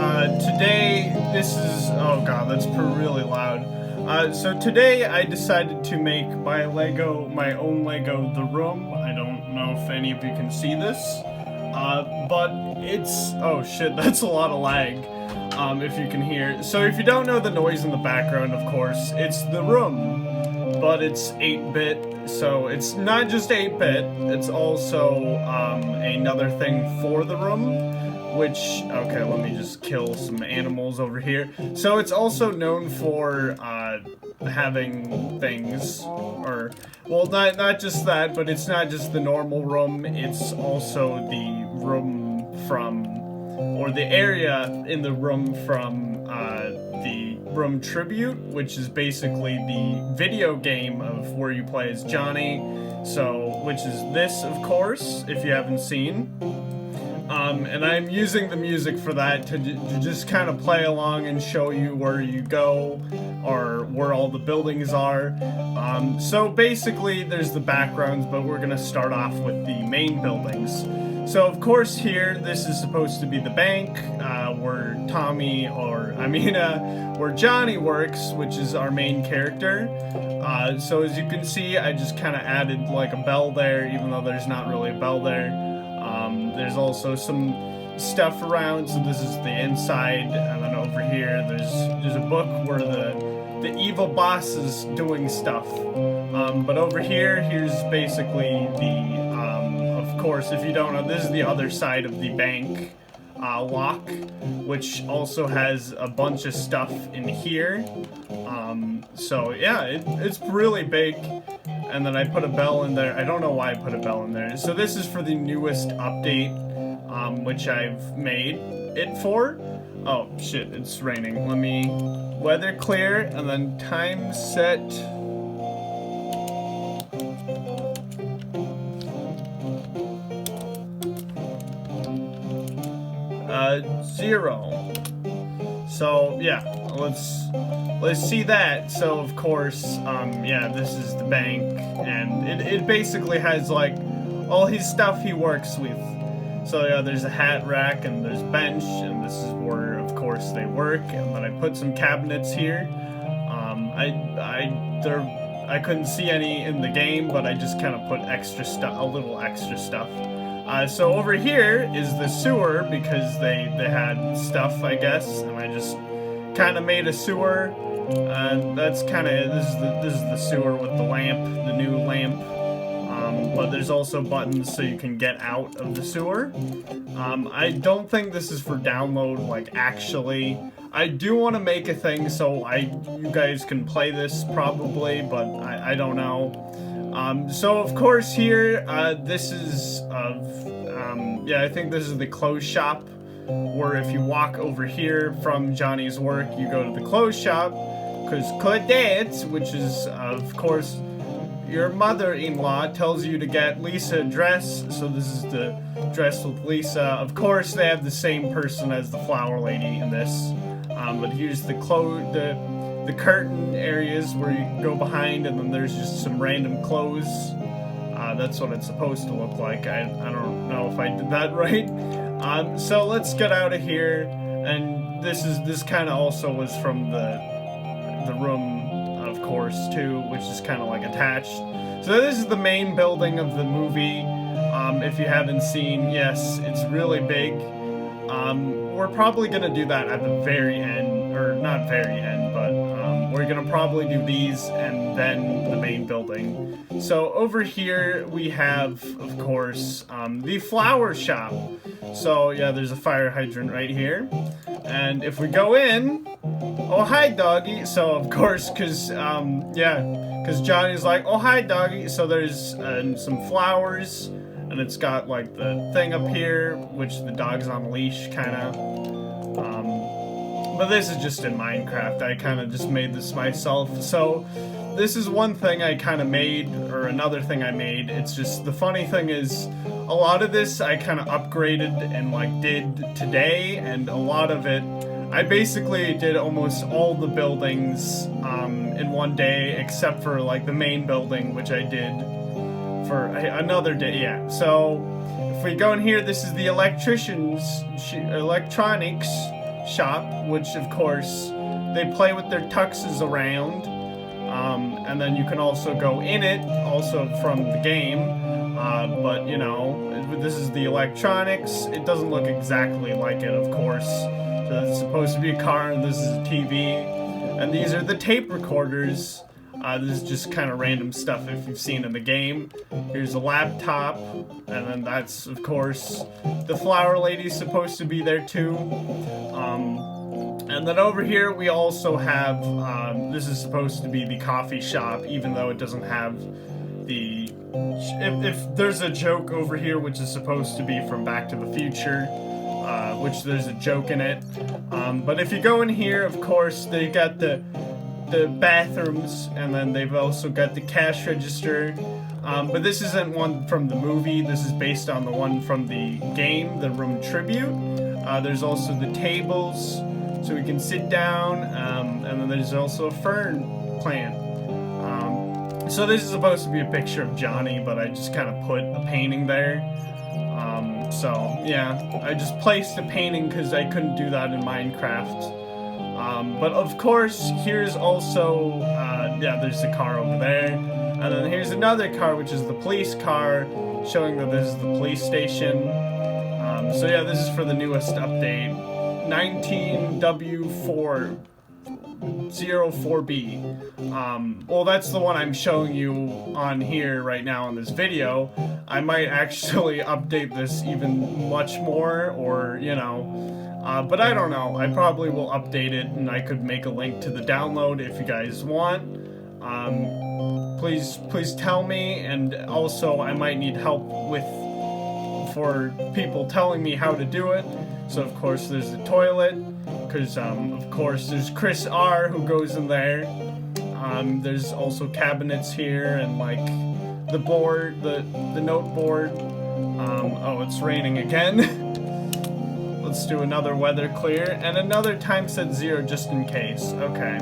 Today, this is, oh god, that's really loud. So today I decided to make my own Lego, The Room. I don't know if any of you can see this, but it's, oh shit, that's a lot of lag, if you can hear. So if you don't know the noise in the background, of course, it's The Room, but it's 8-bit, so it's not just 8-bit, it's also, another thing for The Room. Which, okay, let me just kill some animals over here. So it's also known for having things, or, well, not just that, but it's not just the normal room, it's also the room from, or the area in the room from the Room Tribute, which is basically the video game of where you play as Johnny, so, which is this, of course, if you haven't seen. And I'm using the music for that to just kind of play along and show you where you go or where all the buildings are. So basically there's the backgrounds, but we're gonna start off with the main buildings. So of course here, this is supposed to be the bank, where where Johnny works, which is our main character. So as you can see, I just kind of added like a bell there, even though there's not really a bell there. There's also some stuff around, so this is the inside, and then over here there's a book where the evil boss is doing stuff. But over here's basically the, of course, if you don't know, this is the other side of the bank lock, which also has a bunch of stuff in here. So yeah, it's really big. And then I put a bell in there. I don't know why I put a bell in there. So this is for the newest update, which I've made it for. Oh shit, it's raining. Let me weather clear and then time set. 0. So yeah, let's see that. So of course, yeah, this is the bank, and it basically has like all his stuff he works with. So yeah, there's a hat rack and there's bench, and this is where of course they work. And then I put some cabinets here. I couldn't see any in the game, but I just kind of put extra stuff, a little extra stuff. So over here is the sewer, because they had stuff, I guess, and I just kind of made a sewer. That's kind of, this is the sewer with the lamp, the new lamp. But there's also buttons so you can get out of the sewer. I don't think this is for download, like, actually. I do want to make a thing so you guys can play this probably, but I don't know. So of course here, this is yeah, I think this is the clothes shop, where if you walk over here from Johnny's work, you go to the clothes shop, because Claudette, which is of course your mother-in-law, tells you to get Lisa a dress. So this is the dress with Lisa. Of course they have the same person as the flower lady in this, but here's the curtain areas where you go behind, and then there's just some random clothes. That's what it's supposed to look like. I don't know if I did that right. So let's get out of here. And this kind of also was from the room, of course, too, which is kind of like attached. So this is the main building of the movie. If you haven't seen, yes, it's really big. We're probably gonna do that at the very end, or not very end, but we're gonna probably do these and then the main building. So over here we have, of course, the flower shop. So yeah, there's a fire hydrant right here. And if we go in, oh hi doggy. So of course, cause Johnny's like, oh hi doggy. So there's some flowers, and it's got like the thing up here, which the dog's on a leash, kind of. But this is just in Minecraft. I kind of just made this myself. So this is one thing I kind of made, or another thing I made. It's just, the funny thing is, a lot of this I kind of upgraded and like did today, and a lot of it, I basically did almost all the buildings in one day, except for like the main building, which I did for another day, yeah. So if we go in here, this is the electronics shop, which of course they play with their tuxes around. And then you can also go in it, also from the game. But you know, this is the electronics. It doesn't look exactly like it, of course. So it's supposed to be a car, and this is a TV. And these are the tape recorders. This is just kind of random stuff if you've seen in the game. Here's a laptop, and then that's, of course, the flower lady's supposed to be there too. And then over here we also have, this is supposed to be the coffee shop, even though it doesn't have the... If there's a joke over here, which is supposed to be from Back to the Future, which there's a joke in it. But if you go in here, of course, they got the bathrooms, and then they've also got the cash register. But this isn't one from the movie. This is based on the one from the game, the Room Tribute. There's also the tables, so we can sit down, and then there's also a fern plant. So this is supposed to be a picture of Johnny, but I just kind of put a painting there. So yeah, I just placed a painting because I couldn't do that in Minecraft. But of course, here's also, yeah, there's the car over there. And then here's another car, which is the police car, showing that this is the police station. So yeah, this is for the newest update, 19W404B. Well, that's the one I'm showing you on here right now in this video. I might actually update this even much more, or, you know, but I don't know. I probably will update it, and I could make a link to the download if you guys want. Please tell me, and also I might need help for people telling me how to do it. So of course there's the toilet, because of course there's Chris R who goes in there. There's also cabinets here, and like the board, the note board. Oh, it's raining again. Let's do another weather clear, and another time set 0 just in case. Okay.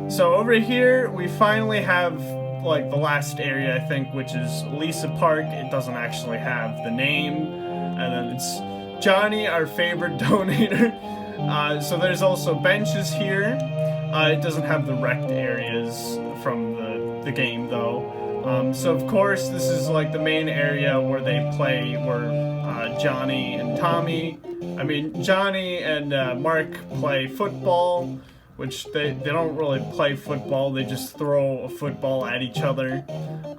So over here, we finally have, like, the last area, I think, which is Lisa Park. It doesn't actually have the name. And then it's Johnny, our favorite donator. So there's also benches here. It doesn't have the wrecked areas from the game, though. So of course, this is, like, the main area where they play, where Johnny and Johnny and Mark play football, which they don't really play football, they just throw a football at each other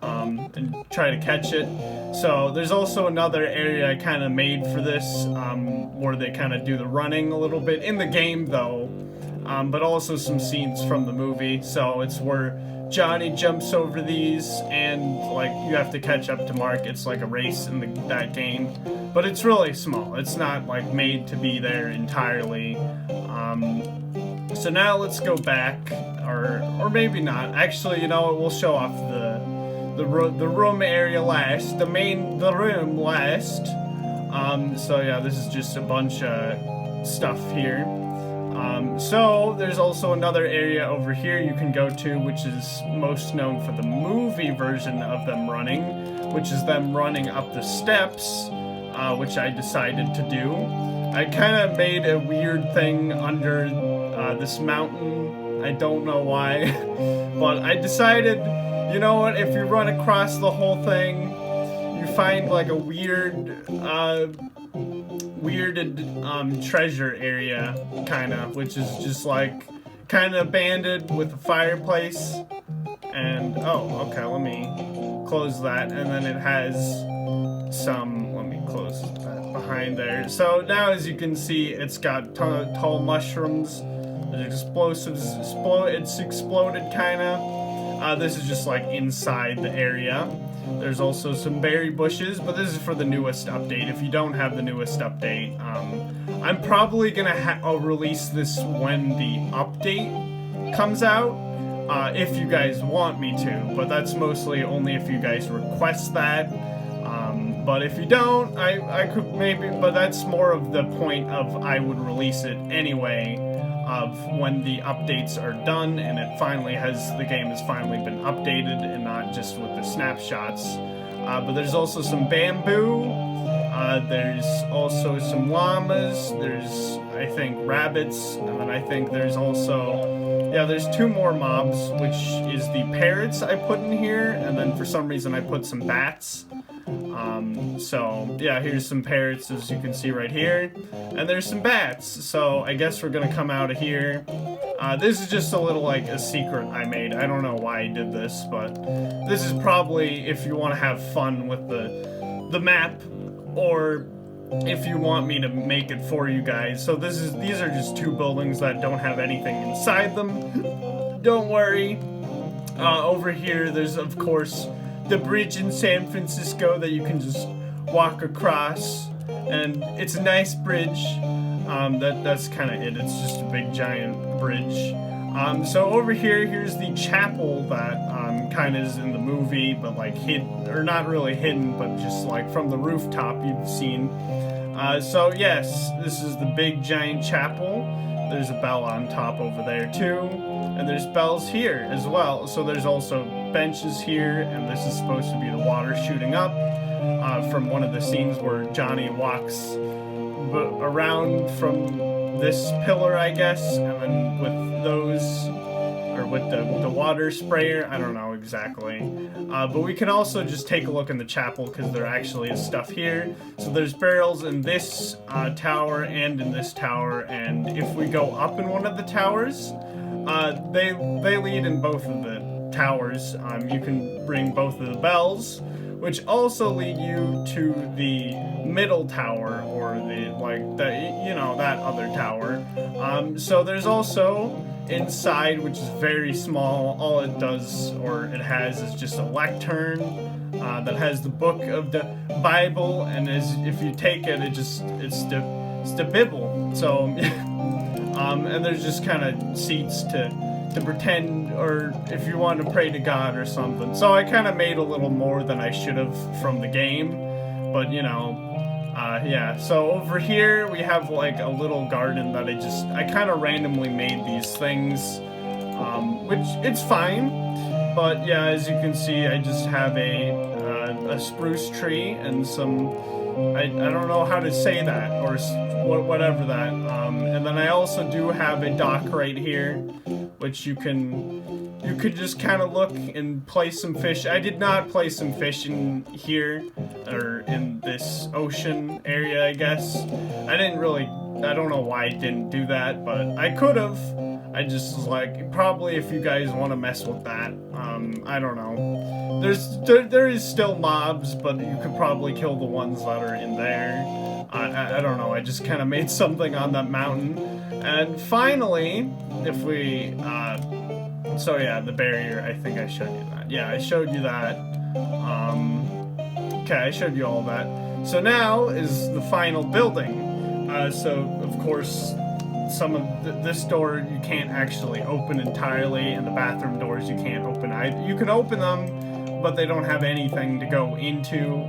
and try to catch it. So there's also another area I kind of made for this, where they kind of do the running a little bit, in the game though, but also some scenes from the movie. So it's where Johnny jumps over these, and like you have to catch up to Mark. It's like a race in that game, but it's really small. It's not like made to be there entirely. So now let's go back, or maybe not. Actually, you know what? We'll show off the room area last, the room last. So yeah, this is just a bunch of stuff here. So there's also another area over here you can go to, which is most known for the movie version of them running, which is them running up the steps, which I decided to do. I kind of made a weird thing under this mountain. I don't know why, but I decided, you know what, if you run across the whole thing, you find like a weirded treasure area, kinda, which is just like kinda abandoned with a fireplace. And oh, okay, let me close that, and then it has some, let me close that behind there. So now, as you can see, it's got tall mushrooms. There's explosives. It's exploded kinda. This is just like inside the area. There's also some berry bushes, but this is for the newest update. If you don't have the newest update, I'm probably gonna release this when the update comes out, if you guys want me to, but that's mostly only if you guys request that. But if you don't, I could maybe, but that's more of the point of I would release it anyway, of when the updates are done and the game has finally been updated, and not just with the snapshots. But there's also some bamboo. There's also some llamas. There's, I think, rabbits. And then I think there's also, yeah, there's 2 more mobs, which is the parrots I put in here. And then for some reason I put some bats. So yeah, here's some parrots, as you can see right here. And there's some bats. So I guess we're gonna come out of here. This is just a little, like, a secret I made. I don't know why I did this, but this is probably if you want to have fun with the map, or if you want me to make it for you guys. So these are just 2 buildings that don't have anything inside them. Don't worry. Over here, there's, of course, the bridge in San Francisco that you can just walk across, and it's a nice bridge. That's kind of it. It's just a big giant bridge. So over here, here's the chapel that kind of is in the movie, but like hidden, or not really hidden, but just like from the rooftop you've seen. So yes, this is the big giant chapel. There's a bell on top over there too, and there's bells here as well. So there's also benches here, and this is supposed to be the water shooting up from one of the scenes where Johnny walks around from this pillar, I guess, and then with those, or with the water sprayer, I don't know exactly. But we can also just take a look in the chapel, because there actually is stuff here. So there's barrels in this tower and in this tower, and if we go up in one of the towers, they lead in both of the towers. You can ring both of the bells, which also lead you to the middle tower, or that other tower. So there's also inside, which is very small. All it does, or it has, is just a lectern that has the book of the Bible, and if you take it, it's the Bible. So and there's just kind of seats to pretend, or if you want to pray to God or something. So I kind of made a little more than I should have from the game, but yeah. So over here we have like a little garden that I kind of randomly made these things, which it's fine, but yeah, as you can see, I just have a spruce tree and some, I don't know how to say that, or whatever that, and then I also do have a dock right here, which you could just kind of look and place some fish. I did not place some fish in here, or in this ocean area, I guess. I don't know why I didn't do that, but I could have. I just was like, probably if you guys want to mess with that, I don't know. There is still mobs, but you could probably kill the ones that are in there. I don't know, I just kind of made something on that mountain. And finally, if we, so yeah, the barrier, I think I showed you that. Yeah, I showed you that. Okay, I showed you all that. So now is the final building. So, of course, some of this door you can't actually open entirely, and the bathroom doors you can't open either. You can open them, but they don't have anything to go into.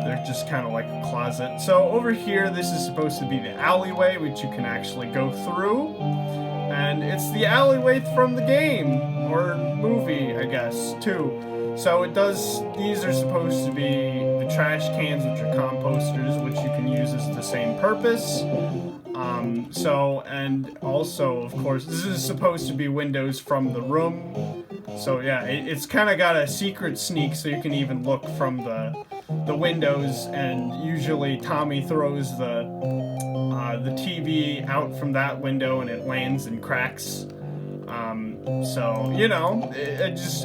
They're just kind of like a closet. So over here, this is supposed to be the alleyway, which you can actually go through. And it's the alleyway from the game, or movie, I guess, too. So these are supposed to be the trash cans, which are composters, which you can use as the same purpose. And also, of course, this is supposed to be windows from the room. So yeah, it's kind of got a secret sneak, so you can even look from the windows, and usually Tommy throws the TV out from that window and it lands and cracks. So,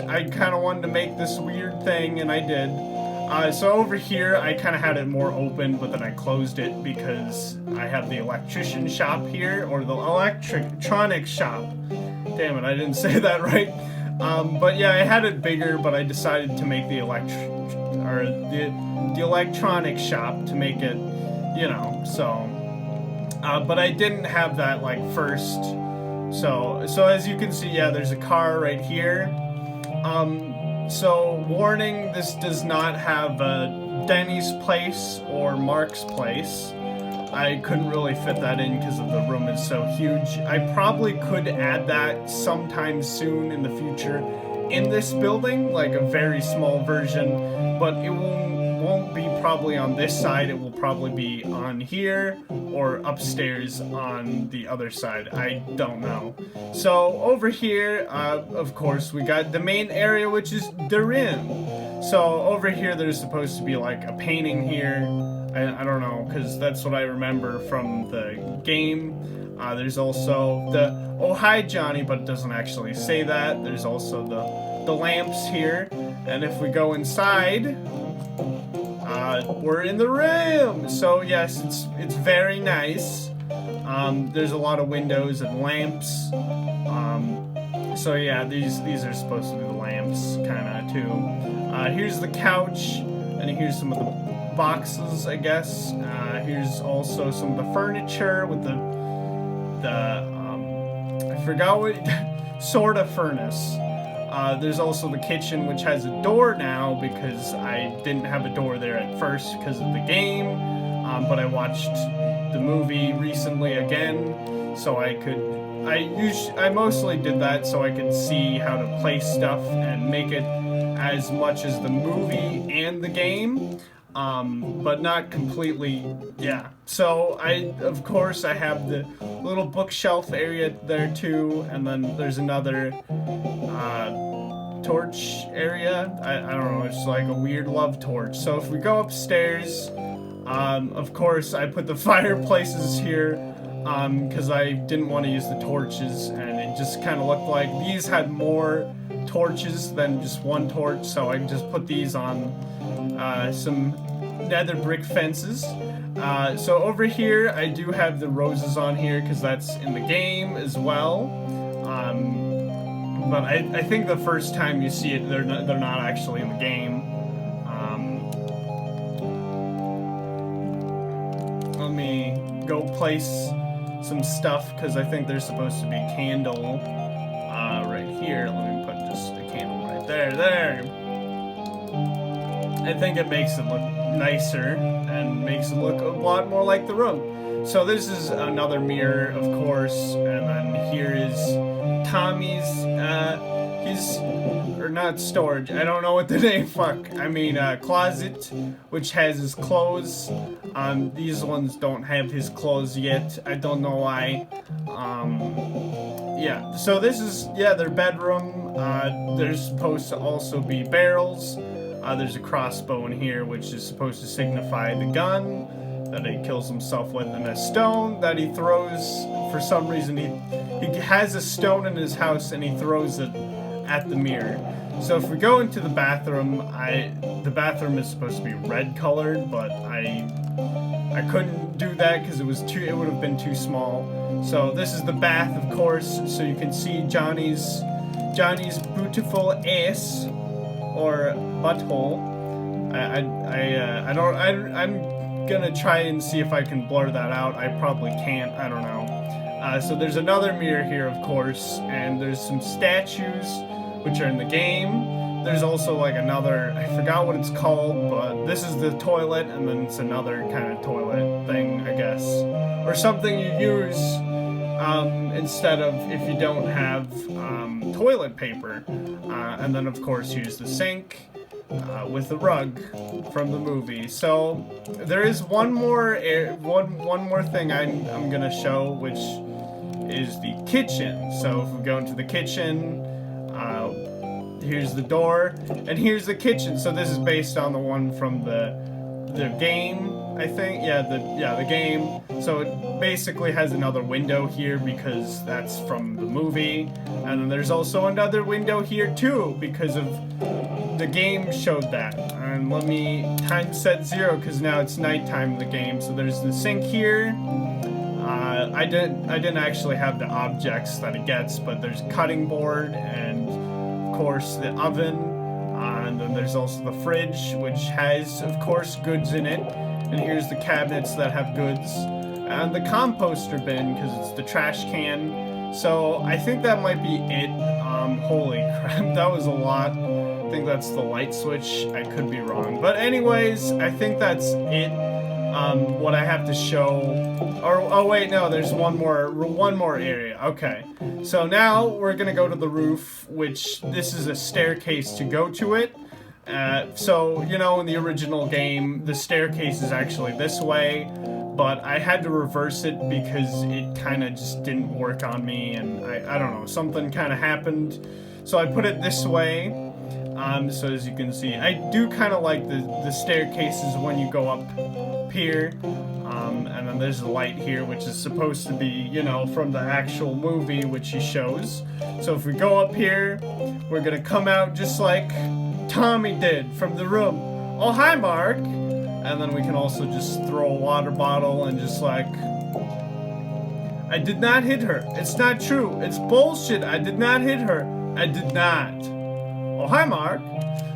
I kind of wanted to make this weird thing, and I did. So over here, I kind of had it more open, but then I closed it because I have the electrician shop here, or the electronic shop. Damn it, I didn't say that right. But yeah, I had it bigger, but I decided to make the electronic shop to make it, so. But I didn't have that like first. So as you can see, yeah, there's a car right here. So warning, this does not have a Denny's place or Mark's place. I couldn't really fit that in because of the room is so huge. I probably could add that sometime soon in the future in this building, like a very small version, but it will won't be probably on this side. It will probably be on here or upstairs on the other side. I don't know. So over here, of course, we got the main area, which is the room. So over here, there's supposed to be like a painting here. I don't know, because that's what I remember from the game. There's also the "Oh hi Johnny," but it doesn't actually say that. There's also the lamps here, and if we go inside, we're in the room. So yes, it's very nice. There's a lot of windows and lamps. So yeah, these are supposed to be the lamps, kind of too. Here's the couch, and here's some of the boxes, I guess. Here's also some of the furniture with the I forgot what sort of furnace. There's also the kitchen, which has a door now because I didn't have a door there at first because of the game. But I watched the movie recently again, so I mostly did that so I could see how to place stuff and make it as much as the movie and the game. But not completely, yeah. So of course, I have the little bookshelf area there too, and then there's another torch area. I don't know, it's like a weird love torch. So if we go upstairs, of course, I put the fireplaces here, because I didn't want to use the torches, and it just kind of looked like these had more torches than just one torch, so I just put these on some nether brick fences. So over here, I do have the roses on here because that's in the game as well. But I think the first time you see it, they're not actually in the game. Let me go place some stuff because I think there's supposed to be a candle right here. Let me put just a candle right there. There. I think it makes it look nicer and makes it look a lot more like the room. So this is another mirror, of course, and then here is Tommy's, or not storage, I don't know what the name, closet, which has his clothes. These ones don't have his clothes yet, I don't know why. Yeah, so this is, their bedroom. There's supposed to also be barrels. There's a crossbow in here, which is supposed to signify the gun that he kills himself with, and a stone that he throws. For some reason, he has a stone in his house, and he throws it at the mirror. So if we go into the bathroom, the bathroom is supposed to be red colored, but I couldn't do that because it would have been too small. So this is the bath, of course, so you can see Johnny's beautiful ass. Or butthole. I'm gonna try and see if I can blur that out. I probably can't, I don't know. So there's another mirror here, of course, and there's some statues, which are in the game. There's also like another, I forgot what it's called, but this is the toilet, and then it's another kind of toilet thing, I guess. Or something you use instead of if you don't have toilet paper. And then of course here's the sink with the rug from the movie. So there is one more thing I'm gonna show, which is the kitchen. So if we go into the kitchen, here's the door, and here's the kitchen. So this is based on the one from the game, I think. The game. So it basically has another window here because that's from the movie, and then there's also another window here too because of the game showed that. And let me time set 0 because now it's nighttime in the game. So there's the sink here. I didn't actually have the objects that it gets, but there's a cutting board and of course the oven. And then there's also the fridge, which has, of course, goods in it. And here's the cabinets that have goods. And the composter bin, because it's the trash can. So I think that might be it. Holy crap, that was a lot. I think that's the light switch. I could be wrong. But anyways, I think that's it. What I have to show. Oh wait, no, there's one more area. Okay. So now we're gonna go to the roof, which this is a staircase to go to it. So, you know, in the original game, the staircase is actually this way, but I had to reverse it because it kind of just didn't work on me, and I don't know, something kind of happened. So I put it this way. So as you can see, I do kind of like the staircases when you go up here. And then there's a light here, which is supposed to be, you know, from the actual movie, which he shows. So if we go up here, we're gonna come out just like Tommy did from the room. Oh, hi, Mark. And then we can also just throw a water bottle and just like, I did not hit her. It's not true. It's bullshit. I did not hit her. I did not. Oh, hi, Mark.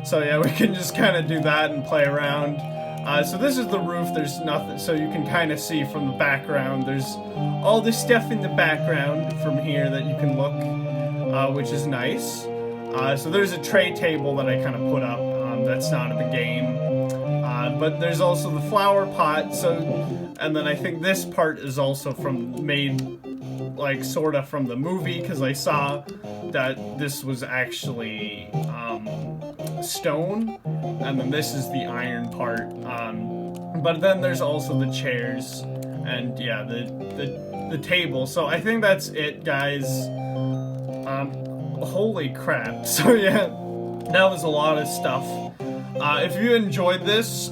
So yeah, we can just kind of do that and play around. So this is the roof. There's nothing, so you can kind of see from the background. There's all this stuff in the background from here that you can look, which is nice. So there's a tray table that I kind of put up. That's not in the game. But there's also the flower pot. So, and then I think this part is also made like sort of from the movie, because I saw that this was actually stone, and then this is the iron part. But then there's also the chairs, and yeah, the table. So I think that's it, guys. Holy crap. So yeah, that was a lot of stuff. If you enjoyed this,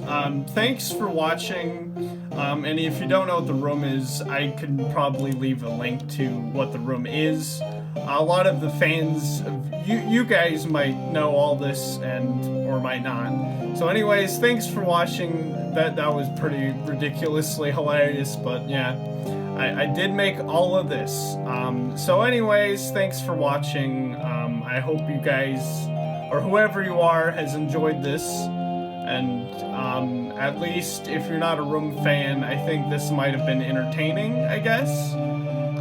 thanks for watching. And if you don't know what the room is, I can probably leave a link to what the room is. A lot of the fans, you guys might know all this or might not. So anyways, thanks for watching. That was pretty ridiculously hilarious, but yeah, I did make all of this. So anyways, thanks for watching. I hope you guys, or whoever you are, has enjoyed this. And at least if you're not a Room fan, I think this might have been entertaining, I guess.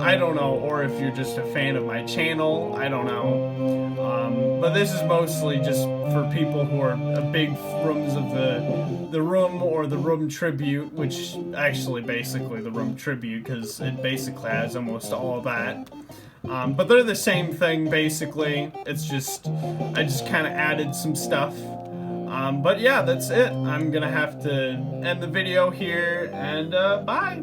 I don't know, or if you're just a fan of my channel, I don't know. But this is mostly just for people who are big Rooms of the Room or the Room Tribute, which actually basically the Room Tribute, because it basically has almost all of that. But they're the same thing, basically. It's just, I just kind of added some stuff. But yeah, that's it. I'm gonna have to end the video here, and bye!